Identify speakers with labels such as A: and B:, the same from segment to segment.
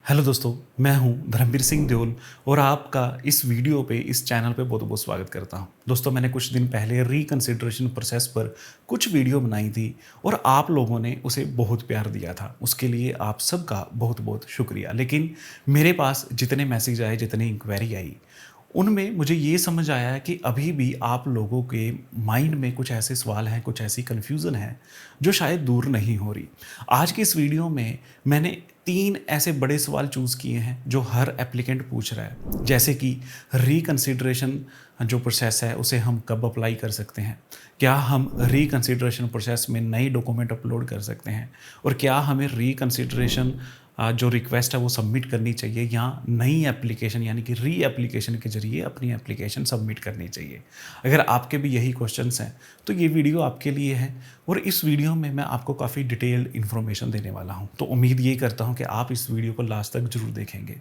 A: Hello दोस्तों, मैं हूं धर्मवीर सिंह देओल और आपका इस वीडियो पे इस चैनल पे बहुत बहुत स्वागत करता हूं। दोस्तों, मैंने कुछ दिन पहले रिकंसिडरेशन प्रोसेस पर कुछ वीडियो बनाई थी और आप लोगों ने उसे बहुत प्यार दिया था। उसके लिए आप सबका बहुत बहुत शुक्रिया। लेकिन मेरे पास जितने मैसेज आए, जितनी इंक्वायरी आई, उनमें मुझे ये समझ आया है कि अभी भी आप लोगों के माइंड में कुछ ऐसे सवाल हैं, कुछ ऐसी कन्फ्यूज़न है जो शायद दूर नहीं हो रही। आज की इस वीडियो में मैंने 3 ऐसे बड़े सवाल चूज़ किए हैं जो हर एप्लीकेंट पूछ रहा है। जैसे कि रिकंसिडरेशन जो प्रोसेस है उसे हम कब अप्लाई कर सकते हैं? क्या हम रिकंसिडरेशन प्रोसेस में नए डॉक्यूमेंट अपलोड कर सकते हैं? और क्या हमें रिकंसिडरेशन जो रिक्वेस्ट है वो सबमिट करनी चाहिए या नई एप्लीकेशन यानी कि री एप्लीकेशन के ज़रिए अपनी एप्लीकेशन सबमिट करनी चाहिए? अगर आपके भी यही क्वेश्चंस हैं तो ये वीडियो आपके लिए है और इस वीडियो में मैं आपको काफ़ी डिटेल्ड इन्फॉर्मेशन देने वाला हूँ। तो उम्मीद ये करता हूँ कि आप इस वीडियो को लास्ट तक ज़रूर देखेंगे।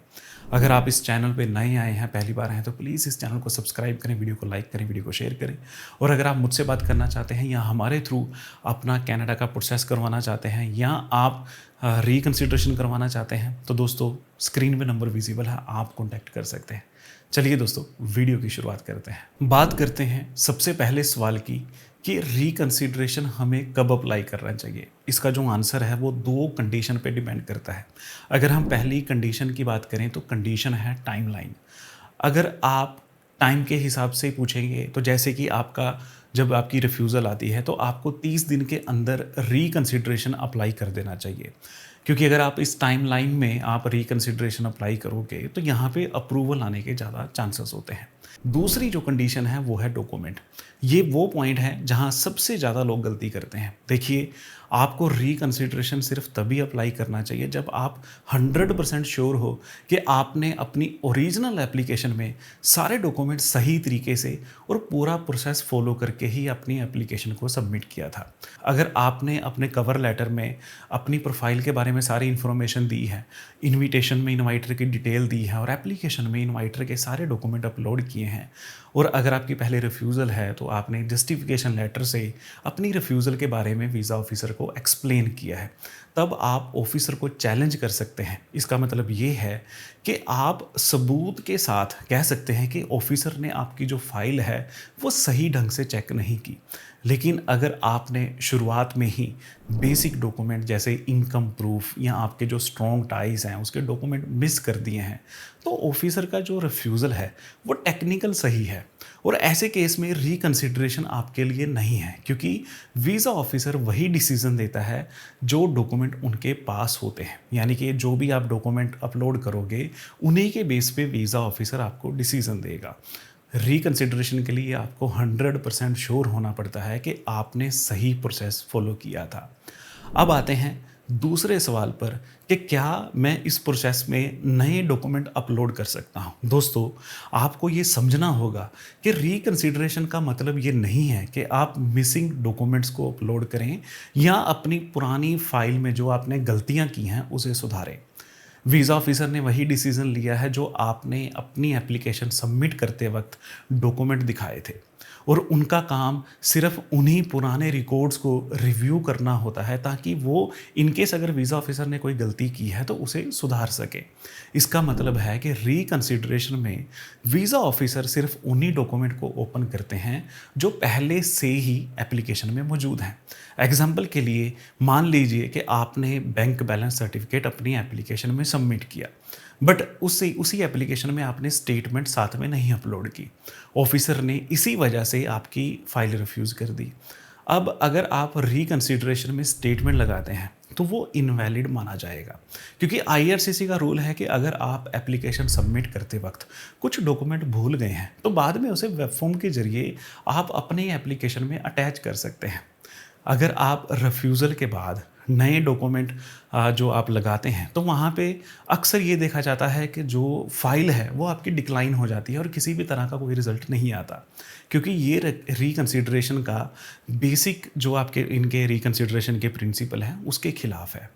A: अगर आप इस चैनल पे नए आए हैं, पहली बार हैं, तो प्लीज़ इस चैनल को सब्सक्राइब करें, वीडियो को लाइक करें, वीडियो को शेयर करें। और अगर आप मुझसे बात करना चाहते हैं या हमारे थ्रू अपना कनाडा का प्रोसेस करवाना चाहते हैं या आप रिकंसिडरेशन करवाना चाहते हैं तो दोस्तों स्क्रीन पे नंबर विजिबल है, आप कॉन्टैक्ट कर सकते हैं। चलिए दोस्तों, वीडियो की शुरुआत करते हैं। बात करते हैं सबसे पहले सवाल की कि रिकंसिडरेशन हमें कब अप्लाई करना चाहिए। इसका जो आंसर है वो 2 कंडीशन पे डिपेंड करता है। अगर हम पहली कंडीशन की बात करें तो कंडीशन है टाइमलाइन। अगर आप टाइम के हिसाब से पूछेंगे तो जैसे कि आपका जब आपकी रिफ्यूज़ल आती है तो आपको 30 दिन के अंदर रिकंसिडरेशन अप्लाई कर देना चाहिए। क्योंकि अगर आप इस टाइमलाइन में आप रिकंसिडरेशन अप्लाई करोगे तो यहाँ पे अप्रूवल आने के ज़्यादा चांसेस होते हैं। दूसरी जो कंडीशन है वो है डॉक्यूमेंट। ये वो पॉइंट है जहाँ सबसे ज़्यादा लोग गलती करते हैं। देखिए, आपको रिकंसिडरेशन सिर्फ तभी अप्लाई करना चाहिए जब आप 100% श्योर हो कि आपने अपनी ओरिजिनल एप्लीकेशन में सारे डॉक्यूमेंट सही तरीके से और पूरा प्रोसेस फॉलो करके ही अपनी एप्लीकेशन को सबमिट किया था। अगर आपने अपने कवर लेटर में अपनी प्रोफाइल के बारे में सारी इन्फॉर्मेशन दी है, इनविटेशन में इनवाइटर की डिटेल दी है और एप्लीकेशन में इनवाइटर के सारे डॉक्यूमेंट अपलोड किए हैं, और अगर आपकी पहले रिफ्यूज़ल है तो आपने जस्टिफिकेशन लेटर से अपनी रिफ्यूज़ल के बारे में वीज़ा ऑफिसर को एक्सप्लेन किया है, तब आप ऑफिसर को चैलेंज कर सकते हैं। इसका मतलब ये है कि आप सबूत के साथ कह सकते हैं कि ऑफिसर ने आपकी जो फाइल है वो सही ढंग से चेक नहीं की। लेकिन अगर आपने शुरुआत में ही बेसिक डॉक्यूमेंट जैसे इनकम प्रूफ या आपके जो स्ट्रॉन्ग टाइज हैं उसके डॉक्यूमेंट मिस कर दिए हैं तो ऑफिसर का जो रिफ्यूज़ल है वो टेक्निकल सही है, और ऐसे केस में रिकंसिडरेशन आपके लिए नहीं है, क्योंकि वीज़ा ऑफिसर वही डिसीजन देता है जो डॉक्यूमेंट उनके पास होते हैं। यानी कि जो भी आप डॉक्यूमेंट अपलोड करोगे उन्हीं के बेस पे वीज़ा ऑफिसर आपको डिसीजन देगा। रिकंसिडरेशन के लिए आपको 100% श्योर होना पड़ता है कि आपने सही प्रोसेस फॉलो किया था। अब आते हैं दूसरे सवाल पर कि क्या मैं इस प्रोसेस में नए डॉक्यूमेंट अपलोड कर सकता हूं। दोस्तों, आपको ये समझना होगा कि रिकंसिडरेशन का मतलब ये नहीं है कि आप मिसिंग डॉक्यूमेंट्स को अपलोड करें या अपनी पुरानी फाइल में जो आपने गलतियां की हैं उसे सुधारें। वीज़ा ऑफिसर ने वही डिसीजन लिया है जो आपने अपनी एप्लीकेशन सबमिट करते वक्त डॉक्यूमेंट दिखाए थे, और उनका काम सिर्फ उन्हीं पुराने रिकॉर्ड्स को रिव्यू करना होता है ताकि वो इनकेस अगर वीज़ा ऑफिसर ने कोई गलती की है तो उसे सुधार सके। इसका मतलब है कि रिकंसिडरेशन में वीज़ा ऑफिसर सिर्फ उन्हीं डॉक्यूमेंट को ओपन करते हैं जो पहले से ही एप्लीकेशन में मौजूद हैं। एग्जाम्पल के लिए मान लीजिए कि आपने बैंक बैलेंस सर्टिफिकेट अपनी एप्लीकेशन में सबमिट किया, बट उसी एप्लीकेशन में आपने स्टेटमेंट साथ में नहीं अपलोड की। ऑफिसर ने इसी वजह से आपकी फ़ाइल रिफ्यूज़ कर दी। अब अगर आप रिकंसिडरेशन में स्टेटमेंट लगाते हैं तो वो इनवैलिड माना जाएगा, क्योंकि आईआरसीसी का रूल है कि अगर आप एप्लीकेशन सबमिट करते वक्त कुछ डॉक्यूमेंट भूल गए हैं तो बाद में उसे वेब फॉर्म के ज़रिए आप अपने एप्लीकेशन में अटैच कर सकते हैं। अगर आप रिफ्यूज़ल के बाद नए डॉक्यूमेंट जो आप लगाते हैं तो वहाँ पे अक्सर ये देखा जाता है कि जो फाइल है वो आपकी डिक्लाइन हो जाती है और किसी भी तरह का कोई रिज़ल्ट नहीं आता, क्योंकि ये रिकंसिडरेशन का बेसिक जो आपके इनके रिकंसिडरेशन के प्रिंसिपल हैं उसके खिलाफ है।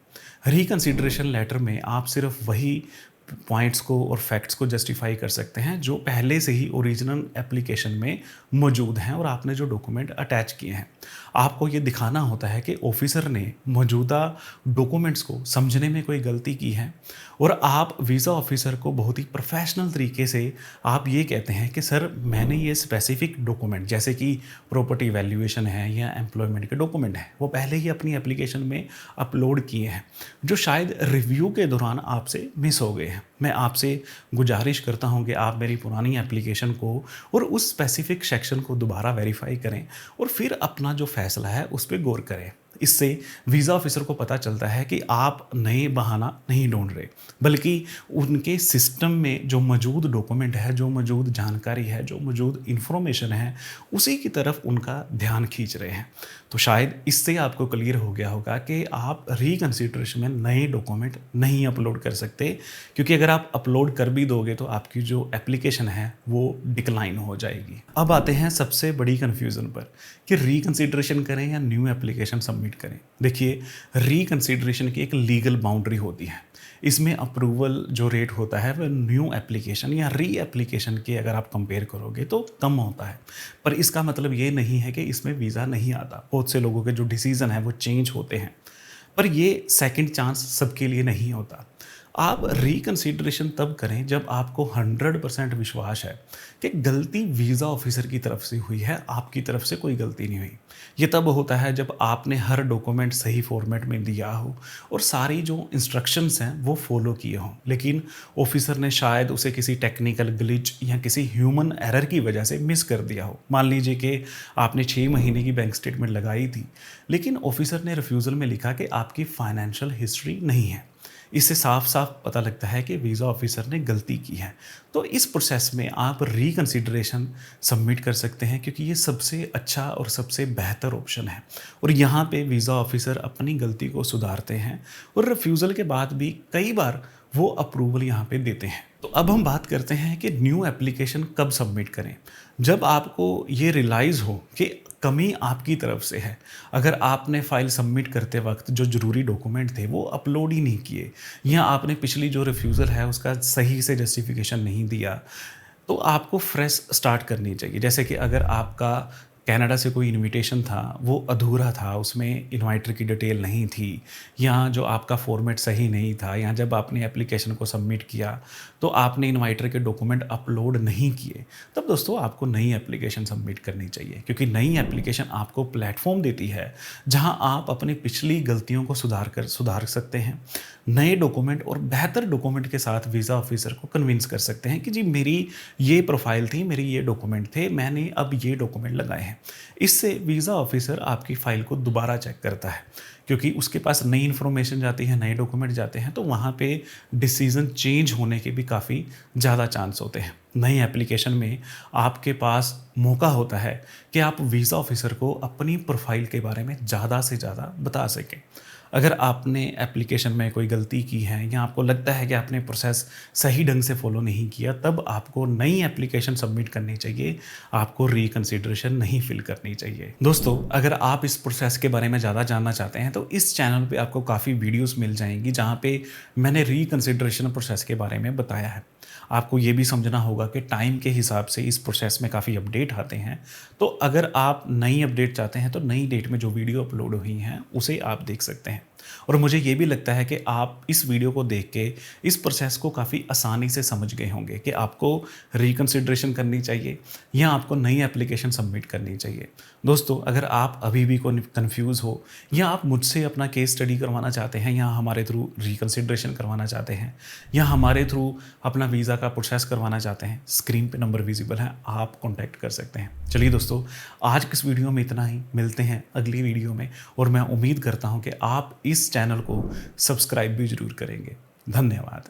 A: रिकंसिडरेशन लेटर में आप सिर्फ वही पॉइंट्स को और फैक्ट्स को जस्टिफाई कर सकते हैं जो पहले से ही ओरिजिनल एप्लीकेशन में मौजूद हैं और आपने जो डॉक्यूमेंट अटैच किए हैं। आपको ये दिखाना होता है कि ऑफिसर ने मौजूदा डॉक्यूमेंट्स को समझने में कोई गलती की है और आप वीज़ा ऑफिसर को बहुत ही प्रोफेशनल तरीके से आप ये कहते हैं कि सर मैंने ये स्पेसिफिक डॉक्यूमेंट जैसे कि प्रॉपर्टी वैल्यूएशन है या एम्प्लॉयमेंट के डॉक्यूमेंट हैं वो पहले ही अपनी एप्लीकेशन में अपलोड किए हैं जो शायद रिव्यू के दौरान आपसे मिस हो गए हैं। मैं आपसे गुजारिश करता हूं कि आप मेरी पुरानी एप्लीकेशन को और उस स्पेसिफिक सेक्शन को दोबारा वेरीफाई करें और फिर अपना जो फैसला है उस पर गौर करें। इससे वीज़ा ऑफिसर को पता चलता है कि आप नए बहाना नहीं ढूंढ रहे बल्कि उनके सिस्टम में जो मौजूद डॉक्यूमेंट है, जो मौजूद जानकारी है, जो मौजूद इन्फॉर्मेशन है उसी की तरफ उनका ध्यान खींच रहे हैं। तो शायद इससे आपको क्लियर हो गया होगा कि आप रिकंसिडरेशन में नए डॉक्यूमेंट नहीं अपलोड कर सकते, क्योंकि अगर आप अपलोड कर भी दोगे तो आपकी जो एप्लीकेशन है वो डिक्लाइन हो जाएगी। अब आते हैं सबसे बड़ी कन्फ्यूज़न पर कि रिकंसिडरेशन करें या न्यू एप्लीकेशन सबमिट करें। देखिए, रिकंसिडरेशन की एक लीगल बाउंड्री होती है। इसमें अप्रूवल जो रेट होता है वह न्यू एप्लीकेशन या री एप्लीकेशन के अगर आप कंपेयर करोगे तो कम होता है, पर इसका मतलब ये नहीं है कि इसमें वीज़ा नहीं आता। बहुत से लोगों के जो डिसीज़न है वो चेंज होते हैं, पर ये सेकंड चांस सबके लिए नहीं होता। आप रिकंसिडरेशन तब करें जब आपको 100% विश्वास है कि गलती वीज़ा ऑफिसर की तरफ से हुई है, आपकी तरफ से कोई गलती नहीं हुई। ये तब होता है जब आपने हर डॉक्यूमेंट सही फॉर्मेट में दिया हो और सारी जो इंस्ट्रक्शंस हैं वो फॉलो किए हों, लेकिन ऑफिसर ने शायद उसे किसी टेक्निकल ग्लिच या किसी ह्यूमन एरर की वजह से मिस कर दिया हो। मान लीजिए कि आपने 6 महीने की बैंक स्टेटमेंट लगाई थी, लेकिन ऑफिसर ने रिफ्यूज़ल में लिखा कि आपकी फाइनेंशियल हिस्ट्री नहीं है। इससे साफ साफ पता लगता है कि वीज़ा ऑफिसर ने गलती की है। तो इस प्रोसेस में आप रिकंसिडरेशन सबमिट कर सकते हैं, क्योंकि ये सबसे अच्छा और सबसे बेहतर ऑप्शन है और यहाँ पे वीज़ा ऑफिसर अपनी गलती को सुधारते हैं और रिफ्यूज़ल के बाद भी कई बार वो अप्रूवल यहाँ पे देते हैं। तो अब हम बात करते हैं कि न्यू एप्लीकेशन कब सबमिट करें। जब आपको ये रियलाइज़ हो कि कमी आपकी तरफ से है, अगर आपने फाइल सबमिट करते वक्त जो ज़रूरी डॉक्यूमेंट थे वो अपलोड ही नहीं किए या आपने पिछली जो रिफ्यूज़ल है उसका सही से जस्टिफिकेशन नहीं दिया, तो आपको फ्रेश स्टार्ट करनी चाहिए। जैसे कि अगर आपका कनाडा से कोई इनविटेशन था वो अधूरा था, उसमें इनवाइटर की डिटेल नहीं थी या जो आपका फॉर्मेट सही नहीं था, या जब आपने एप्लीकेशन को सबमिट किया तो आपने इनवाइटर के डॉक्यूमेंट अपलोड नहीं किए, तब दोस्तों आपको नई एप्लीकेशन सबमिट करनी चाहिए, क्योंकि नई एप्लीकेशन आपको प्लेटफॉर्म देती है जहां आप अपनी पिछली गलतियों को सुधार सकते हैं, नए डॉक्यूमेंट और बेहतर डॉक्यूमेंट के साथ वीज़ा ऑफिसर को कन्विंस कर सकते हैं कि जी मेरी ये प्रोफाइल थी, मेरी ये डॉक्यूमेंट थे, मैंने अब ये डॉक्यूमेंट लगाए हैं। इससे वीज़ा ऑफिसर आपकी फ़ाइल को दोबारा चेक करता है, क्योंकि उसके पास नई इन्फॉर्मेशन जाती है, नए डॉक्यूमेंट जाते हैं, तो वहाँ पे डिसीज़न चेंज होने के भी काफ़ी ज़्यादा चांस होते हैं। नई एप्लीकेशन में आपके पास मौका होता है कि आप वीज़ा ऑफिसर को अपनी प्रोफाइल के बारे में ज़्यादा से ज़्यादा बता सकें। अगर आपने एप्लीकेशन में कोई गलती की है या आपको लगता है कि आपने प्रोसेस सही ढंग से फॉलो नहीं किया, तब आपको नई एप्लीकेशन सबमिट करनी चाहिए, आपको रिकंसिडरेशन नहीं फिल करनी चाहिए। दोस्तों, अगर आप इस प्रोसेस के बारे में ज़्यादा जानना चाहते हैं तो इस चैनल पे आपको काफ़ी वीडियोस मिल जाएंगी जहाँ पे मैंने रिकंसिडरेशन प्रोसेस के बारे में बताया है। आपको ये भी समझना होगा कि टाइम के हिसाब से इस प्रोसेस में काफ़ी अपडेट आते हैं, तो अगर आप नई अपडेट चाहते हैं तो नई डेट में जो वीडियो अपलोड हुई हैं उसे आप देख सकते हैं। और मुझे ये भी लगता है कि आप इस वीडियो को देख के इस प्रोसेस को काफ़ी आसानी से समझ गए होंगे कि आपको रिकंसिडरेशन करनी चाहिए या आपको नई एप्लीकेशन सबमिट करनी चाहिए। दोस्तों, अगर आप अभी भी कंफ्यूज हो या आप मुझसे अपना केस स्टडी करवाना चाहते हैं या हमारे थ्रू रिकंसिडरेशन करवाना चाहते हैं या हमारे थ्रू अपना वीज़ा का प्रोसेस करवाना चाहते हैं, स्क्रीन पे नंबर विजिबल है, आप कॉन्टैक्ट कर सकते हैं। चलिए दोस्तों, आज की इस वीडियो में इतना ही, मिलते हैं अगली वीडियो में और मैं उम्मीद करता हूँ कि आप इस चैनल को सब्सक्राइब भी ज़रूर करेंगे। धन्यवाद।